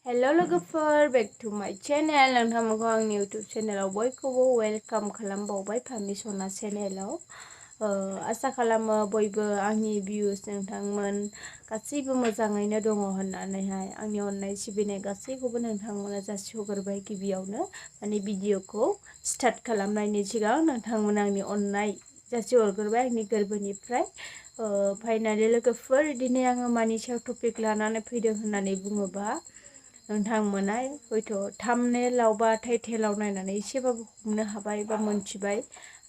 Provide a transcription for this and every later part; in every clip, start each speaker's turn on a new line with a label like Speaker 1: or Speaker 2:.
Speaker 1: Hello लोगोफोर back to माय channel नोंथांमोनखौ आंनि यूट्यूब चैनलाव बयखौबो वेलकाम खालामबावबाय फामिसना चैनलाव आसा खालामो बयबो आंनि भिउस नोंथांमोन गासैबो मोजाङैनो दङ होननानैहाय आंनि अननाय सिबिनाय गासैखौबो नोंथांमोना जासिहरबाय गिबियावनो माने भिडिअखौ स्टार्ट खालामनायनि सिगां नोंथांमोना आंनि अननाय जासिहरबाय आंनि गोरबोनिफ्राय फाइनाली लोगोफोर दिनै आङो मानि सायाव टपिक लानानै फैदों होननानै बुङोबा नोंथांमोना हयथ' थाम्बनेलाव बा टाइटेलाव नायनानै एसेबाबो हमनो हाबाय बा मोनथिबाय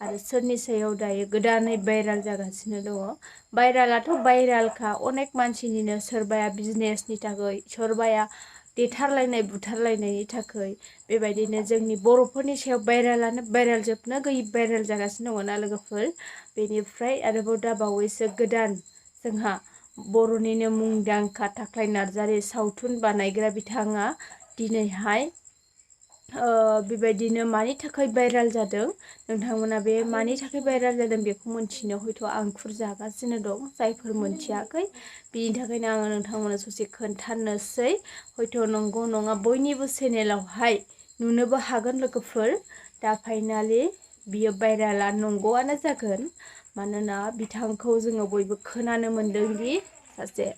Speaker 1: आरो सोरनि सायाव दायो गोदानै भाइराल जागासिनो दङ। भाइरालाथ' भाइरालखा अनेक मानसिनिनो सोरबाया बिजनेसनि थाखाय सोरबाया देथारलायनाय बुथारलायनायनि थाखाय बेबायदिनो जोंनि बर'फोरनि सायाव भाइरालानो भाइराल जोबनो गैयै भाइराल जागासिनो दङ ना लोगोफोर। बेनिफ्राय आरोबाव दा बावैसो गोदान जोंहा बर'निनो मुंदांखा थाख्लाइ नार्जारि सावथुन बानायग्रा बिथाङा दिनैहाय बेबायदिनो मानि थाखाय भाइराल जादों नोंथांमोना बे मानि थाखाय भाइराल जादों बेखौ मोनथिनो हयथ' आंखुर जागासिनो दं जायफोर मोनथियाखै बिनि थाखायनो आङो नोंथांमोना ससे खोन्थानोसै हयथ' नंगौ नङा बयनिबो चेनेलावहाय नुनोबो हागोन लोगोफोर। दा फाइनाली बियो भाइराला नंगौआनो जागोन मानोना बिथांखौ जोङो बयबो खोनानो मोन्दोंदि सासे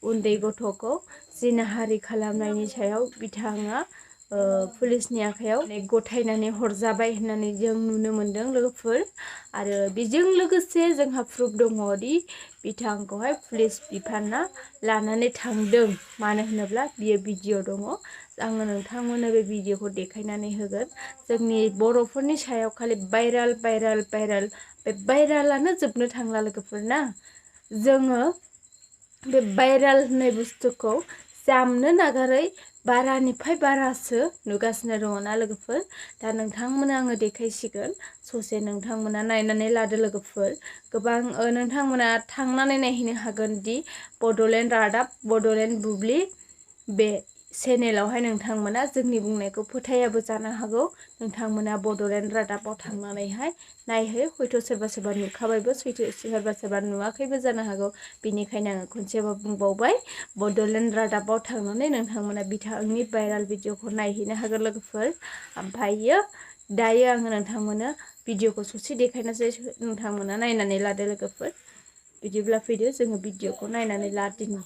Speaker 1: उन्दै गथ'खौ जिनाहारि खालामनायनि सायाव बिथाङा पुलिसनि आखायाव गथायनानै हरजाबाय होननानै जों नुनो मोन्दों लोगोफोर। आरो बेजों लोगोसे जोंहा प्रुफ दङदि बिथांखौहाय पुलिस बिफाना लानानै थांदों मानो होनोब्ला बियो भिडिअ दङ। आङो नोंथांमोननो बे भिडिअखौ देखायनानै होगोन। जोंनि बर'फोरनि सायाव खालि भाइराल भाइराल भाइराल बे भाइरालानो जोबनो थांला लोगोफोर ना। जोङो बे भाइराल होननाय बुस्थुखौ जामनो नागारै बारानिफ्राय बारासो नुगासिनो दङ ना लोगोफोर। दा नोंथांमोना आङो देखायसिगोन ससे नोंथांमोना नायनानै लादो लोगोफोर। गोबां नोंथांमोना थांनानै नायहैनो हागोन दि बड'लेण्ड रादाब बड'लेण्ड बुब्लि बे चेनेलावहाय नोंथांमोना जोंनि बुंनायखौ फोथायाबो जानो हागौ। नोंथांमोना बड'लेण्ड रादाबाव थांनानैहाय नायहै हयथ' सोरबा सोरबा नुखाबायबो सोरबा सोरबा नुवाखैबो जानो हागौ। बेनिखायनो आङो खनसेबाव बुंबावबाय बड'लेण्ड रादाबाव थांनानै नोंथांमोना बिथांनि भाइराल भिडिअखौ नायहैनो हागोन लोगोफोर। ओमफ्रायो दायो आङो नोंथांमोनो भिडिअखौ ससे देखायनोसै नोंथांमोना नायनानै लादो लोगोफोर। बिदिब्ला फैदो जोङो भिडिअखौ नायनानै लादिनि।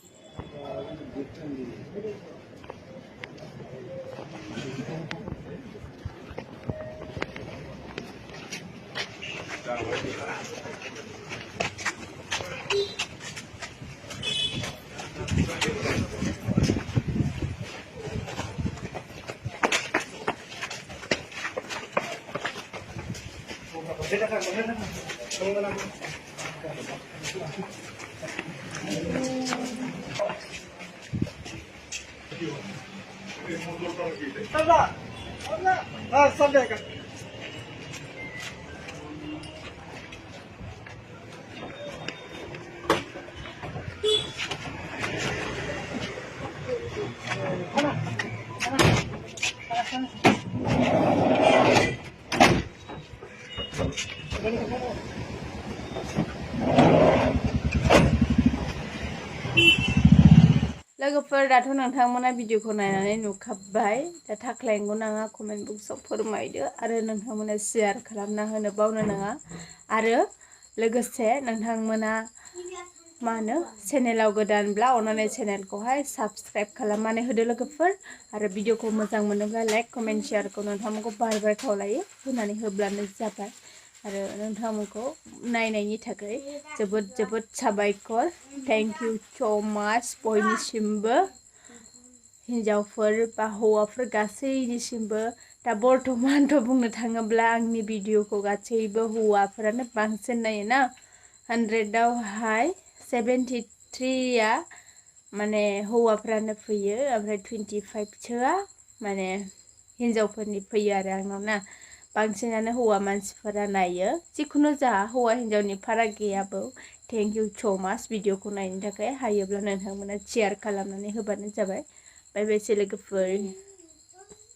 Speaker 1: लोगोफोर दाथ' नोंथांमोना भिडिअखौ नायनानै नुखाबाय। दा थाख्लायनोखौ नाङा कमेन्ट बक्सआव फोरमायदो आरो नोंथांमोना शेयार खालामना होनो बावनो नाङा। आरो लोगोसे नोंथांमोना मा होनो चेनेलाव गोदानब्ला अननानै चेनेलखौहाय साबस्क्राइब खालामनानै होदो लोगोफोर। आरो भिडिअखौ मोजां मोनोब्ला लाइक कमेन्ट शेयारखौ नोंथांमोनखौ बार बार खावलायो होनानै होब्लानो जाबाय। आरो नोंथांमोनखौ नायनायनि थाखाय जोबोद जोबोद साबायखर। थेंक इउ स' माच बयनिसिमबो हिन्जावफोर बा हौवाफोर गासैनिसिमबो। दा बर्थमानथ' बुंनो थाङोब्ला आंनि भिडिअखौ गासैबो हौवाफोरानो बांसिन नायोना। 100आवहाय 73या माने हौवाफ्रानो फैयो ओमफ्राय 25सोआ माने हिन्जावफोरनि फैयो आरो आंनाव ना। बांसिनानो हौवा मानसिफोरा नायो जिखुनु जा हौवा हिन्जावनि फाराग गैयाबो। थेंक इउ स' माच भिडिअखौ नायनो थाखाय हायोब्ला नोंथांमोना शेयार खालामनानै होबानो जाबाय। बाय बाय लोगोफोर।